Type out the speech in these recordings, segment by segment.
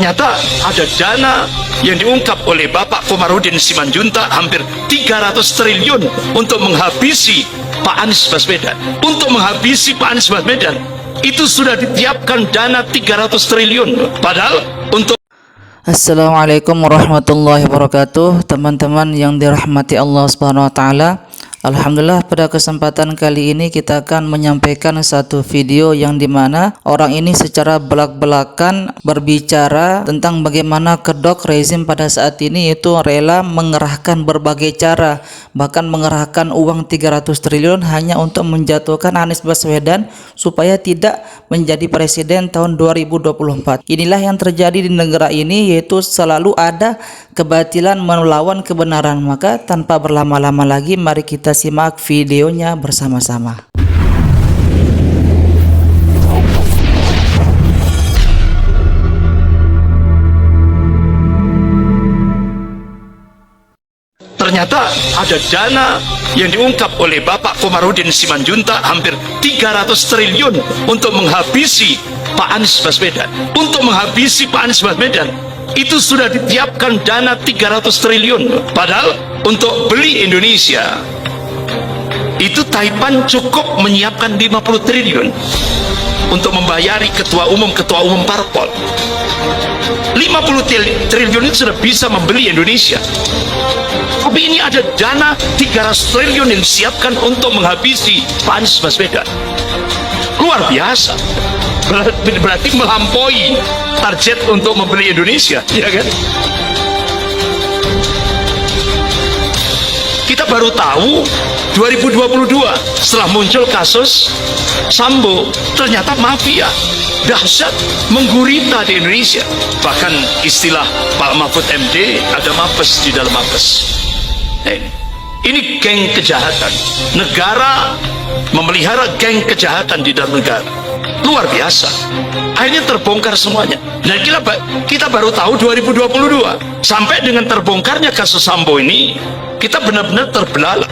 Ternyata ada dana yang diungkap oleh Bapak Komarudin Simanjuntak hampir 300 triliun untuk menghabisi Pak Anies Baswedan. Untuk menghabisi Pak Anies Baswedan itu sudah ditiapkan dana 300 triliun. Padahal untuk Assalamualaikum warahmatullahi wabarakatuh. Teman-teman yang dirahmati Allah Subhanahu wa taala. Alhamdulillah, pada kesempatan kali ini kita akan menyampaikan satu video yang dimana orang ini secara belak-belakan berbicara tentang bagaimana kedok rezim pada saat ini, yaitu rela mengerahkan berbagai cara, bahkan mengerahkan uang 300 triliun hanya untuk menjatuhkan Anies Baswedan supaya tidak menjadi presiden tahun 2024. Inilah yang terjadi di negara ini, yaitu selalu ada kebatilan melawan kebenaran. Maka tanpa berlama-lama lagi, mari kita simak videonya bersama-sama. ternyata ada dana yang diungkap oleh Bapak Komarudin Simanjuntak hampir 300 triliun untuk menghabisi Pak Anies Baswedan. Untuk menghabisi Pak Anies Baswedan itu sudah ditiapkan dana 300 triliun. Padahal untuk beli Indonesia itu Taipan cukup menyiapkan 50 triliun untuk membayari ketua umum parpol. 50 triliun itu sudah bisa membeli Indonesia. Tapi ini ada dana 300 triliun yang disiapkan untuk menghabisi Pak Anies Baswedan. Luar biasa. Berarti melampaui target untuk membeli Indonesia, ya kan? Kita baru tahu 2022 setelah muncul kasus Sambo, ternyata mafia dahsyat menggurita di Indonesia. Bahkan istilah Pak Mahfud MD, ada mapes di dalam mapes. Ini geng kejahatan. Negara memelihara geng kejahatan di dalam negara. Luar biasa. Akhirnya terbongkar semuanya. Dan kita baru tahu 2022. Sampai dengan terbongkarnya kasus Sambo ini, kita benar-benar terbelalak.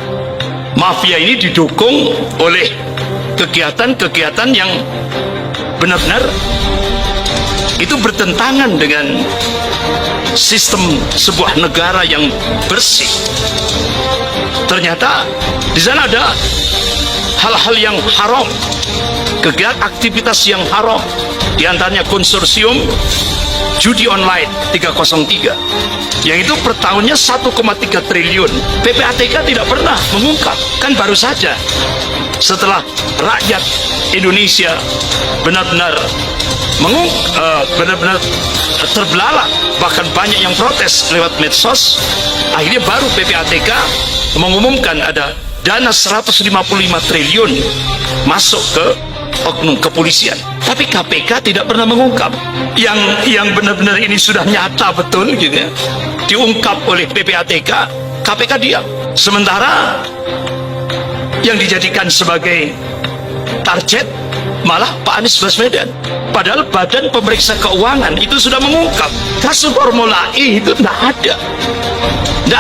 Mafia ini didukung oleh kegiatan-kegiatan yang benar-benar itu bertentangan dengan sistem sebuah negara yang bersih. Ternyata di sana ada hal-hal yang haram, kegiatan aktivitas yang haram, di antaranya konsorsium judi online 303 yang itu per tahunnya 1,3 triliun. PPATK tidak pernah mengungkap, kan baru saja setelah rakyat Indonesia benar-benar terbelalak, bahkan banyak yang protes lewat medsos, akhirnya baru PPATK mengumumkan ada dana 155 triliun masuk ke oknum kepolisian. Tapi KPK tidak pernah mengungkap yang benar-benar ini sudah nyata betul gitu ya, diungkap oleh PPATK. KPK diam, sementara yang dijadikan sebagai target malah Pak Anies Baswedan. Padahal Badan Pemeriksa Keuangan itu sudah mengungkap kasus Formula E itu tidak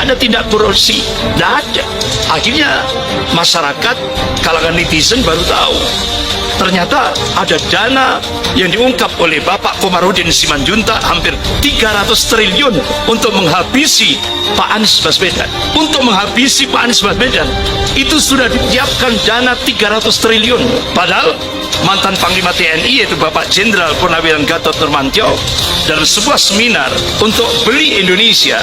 ada tindak korupsi, tidak ada. Akhirnya masyarakat, kalangan netizen baru tahu ternyata ada dana yang diungkap oleh Bapak Komarudin Simanjuntak hampir 300 triliun untuk menghabisi Pak Anies Baswedan. Untuk menghabisi Pak Anies Baswedan itu sudah ditiapkan dana 300 triliun. Padahal mantan Panglima TNI yaitu Bapak Jenderal Purnawiran Gatot Nurmantio dalam sebuah seminar untuk beli Indonesia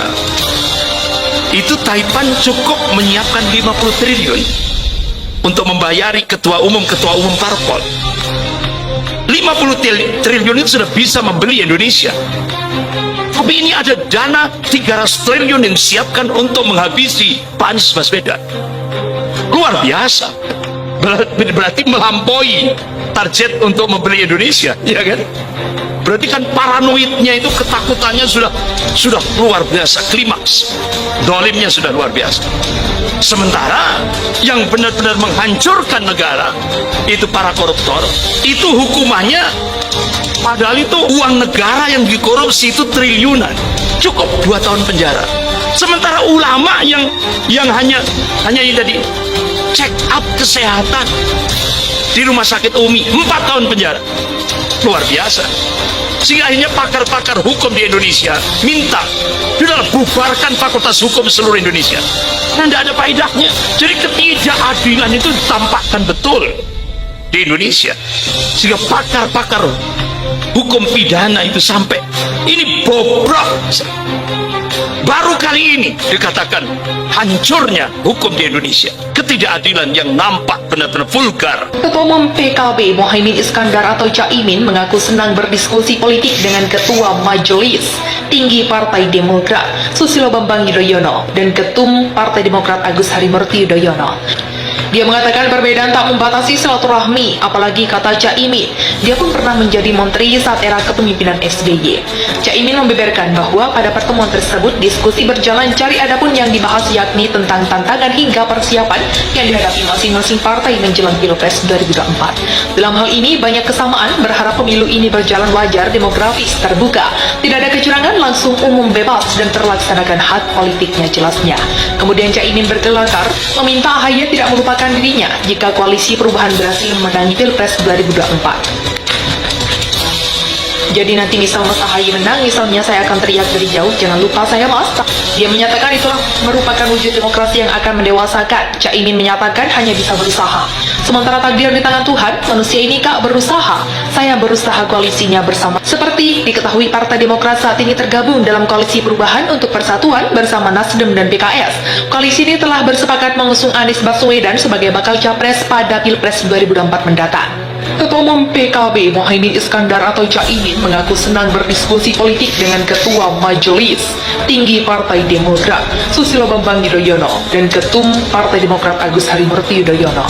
itu Taipan cukup menyiapkan 50 triliun untuk membayari ketua umum parpol. 50 triliun itu sudah bisa membeli Indonesia. Tapi ini ada dana 300 triliun yang disiapkan untuk menghabisi Pak Anies Baswedan. Luar biasa. Berarti melampaui target untuk membeli Indonesia, ya kan? Berarti kan paranoidnya itu, ketakutannya sudah luar biasa, klimaks. Dolimnya sudah luar biasa. Sementara yang benar-benar menghancurkan negara itu para koruptor, itu hukumannya, padahal itu uang negara yang dikorupsi itu triliunan, cukup 2 tahun penjara. Sementara ulama yang hanya ini tadi check up kesehatan di rumah sakit Umi 4 tahun penjara. Luar biasa. Sehingga akhirnya pakar-pakar hukum di Indonesia minta, sudahlah bubarkan fakultas hukum seluruh Indonesia. Karena tidak ada faedahnya. Jadi ketidakadilan itu ditampakkan betul di Indonesia. Sehingga pakar-pakar hukum pidana itu sampai ini bobrok. Baru kali ini dikatakan hancurnya hukum di Indonesia. Ketidakadilan yang nampak benar-benar vulgar. Ketua Umum PKB Muhaimin Iskandar atau Caimin mengaku senang berdiskusi politik dengan Ketua Majelis Tinggi Partai Demokrat Susilo Bambang Yudhoyono dan Ketum Partai Demokrat Agus Harimurti Yudhoyono. Dia mengatakan perbedaan tak membatasi silaturahmi, apalagi kata Caimin, dia pun pernah menjadi menteri saat era kepemimpinan SBY. Caimin membeberkan bahwa pada pertemuan tersebut diskusi berjalan cari adapun yang dibahas yakni tentang tantangan hingga persiapan yang dihadapi masing-masing partai menjelang Pilpres 2024. Dalam hal ini banyak kesamaan, berharap pemilu ini berjalan wajar, demografis, terbuka, tidak ada kecurangan, langsung umum, bebas, dan terlaksanakan hak politiknya jelasnya. Kemudian Caimin berkelakar meminta AHY tidak melupakan dirinya jika koalisi perubahan berhasil memenangi Pilpres 2024. Jadi nanti misal Mas AHY menang, misalnya saya akan teriak dari jauh, jangan lupa saya Mas. Dia menyatakan itulah merupakan wujud demokrasi yang akan mendewasakan. Caimin menyatakan hanya bisa berusaha. Sementara takdir di tangan Tuhan, manusia ini Kak berusaha. Saya berusaha koalisinya bersama. Seperti diketahui Partai Demokrat saat ini tergabung dalam koalisi perubahan untuk persatuan bersama Nasdem dan PKS. Koalisi ini telah bersepakat mengusung Anies Baswedan sebagai bakal capres pada Pilpres 2024 mendatang. Ketua Umum PKB Muhaimin Iskandar atau Caimin mengaku senang berdiskusi politik dengan Ketua Majelis Tinggi Partai Demokrat Susilo Bambang Yudhoyono dan Ketum Partai Demokrat Agus Harimurti Yudhoyono.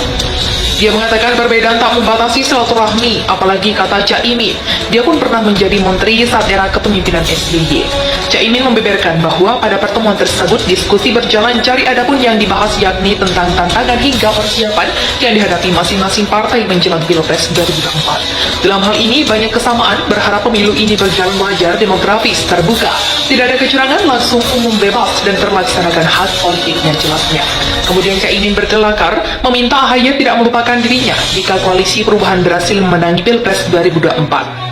Dia mengatakan perbedaan tak membatasi silaturahmi, apalagi kata Caimin, dia pun pernah menjadi menteri saat era kepemimpinan SBY. Caimin membeberkan bahwa pada pertemuan tersebut diskusi berjalan cari adapun yang dibahas yakni tentang tantangan hingga persiapan yang dihadapi masing-masing partai menjelang Pilpres 2024. Dalam hal ini banyak kesamaan, berharap pemilu ini berjalan wajar, demografis, terbuka, tidak ada kecurangan, langsung umum, bebas, dan terlaksanakan hak politiknya jelasnya. Kemudian Caimin berkelakar meminta AHY tidak melupakan dirinya jika koalisi perubahan berhasil memenangi Pilpres 2024.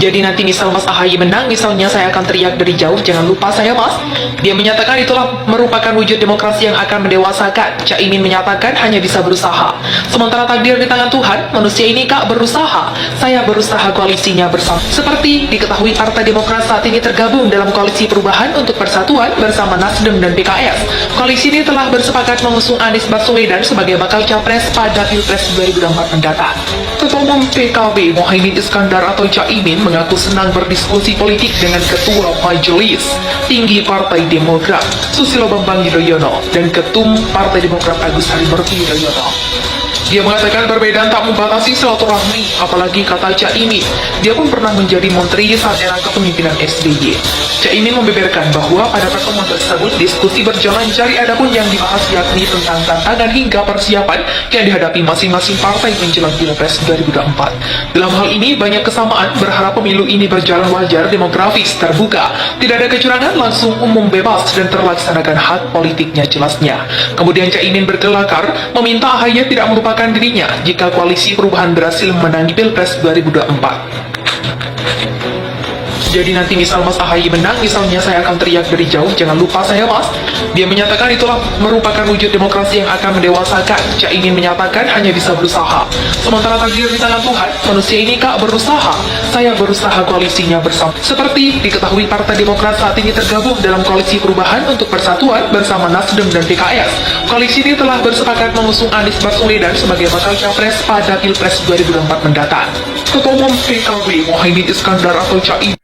Jadi nanti misal Mas AHY menang, misalnya saya akan teriak dari jauh, jangan lupa saya Mas. Dia menyatakan itulah merupakan wujud demokrasi yang akan mendewasakan. Caimin menyatakan hanya bisa berusaha. Sementara takdir di tangan Tuhan, manusia ini Kak berusaha. Saya berusaha koalisinya bersama. Seperti diketahui Partai Demokrat saat ini tergabung dalam koalisi perubahan untuk persatuan bersama Nasdem dan PKS. Koalisi ini telah bersepakat mengusung Anies Baswedan sebagai bakal capres pada Pilpres 2024 mendatang. Ketua Umum PKB Muhaimin Iskandar atau Caimin mengaku senang berdiskusi politik dengan Ketua Majelis Tinggi Partai Demokrat Susilo Bambang Yudhoyono dan Ketum Partai Demokrat Agus Harimurti Yudhoyono. Dia mengatakan perbedaan tak membatasi silaturahmi, apalagi kata Caimin, dia pun pernah menjadi menteri saat era kepemimpinan SBY. Caimin membeberkan bahwa pada pertemuan tersebut diskusi berjalan cari adapun yang dibahas yakni tentang tantangan hingga persiapan yang dihadapi masing-masing partai menjelang Pilpres 2024. Dalam hal ini banyak kesamaan, berharap pemilu ini berjalan wajar, demografis, terbuka, tidak ada kecurangan, langsung umum, bebas, dan terlaksanakan hak politiknya jelasnya. Kemudian Caimin berkelakar meminta AHY tidak melupakan dirinya jika koalisi perubahan berhasil memenangi Pilpres 2024. Jadi nanti misal Mas AHY menang, misalnya saya akan teriak dari jauh, jangan lupa saya Mas. Dia menyatakan itulah merupakan wujud demokrasi yang akan mendewasakan. Caimin menyatakan hanya bisa berusaha. Sementara takdir di tangan Tuhan, manusia ini Kak berusaha. Saya berusaha koalisinya bersama. Seperti diketahui Partai Demokrat saat ini tergabung dalam koalisi perubahan untuk persatuan bersama Nasdem dan PKS. Koalisi ini telah bersepakat mengusung Anies Baswedan sebagai bakal capres pada Pilpres 2024 mendatang. Ketua Umum PKB Muhaimin Iskandar atau Caimin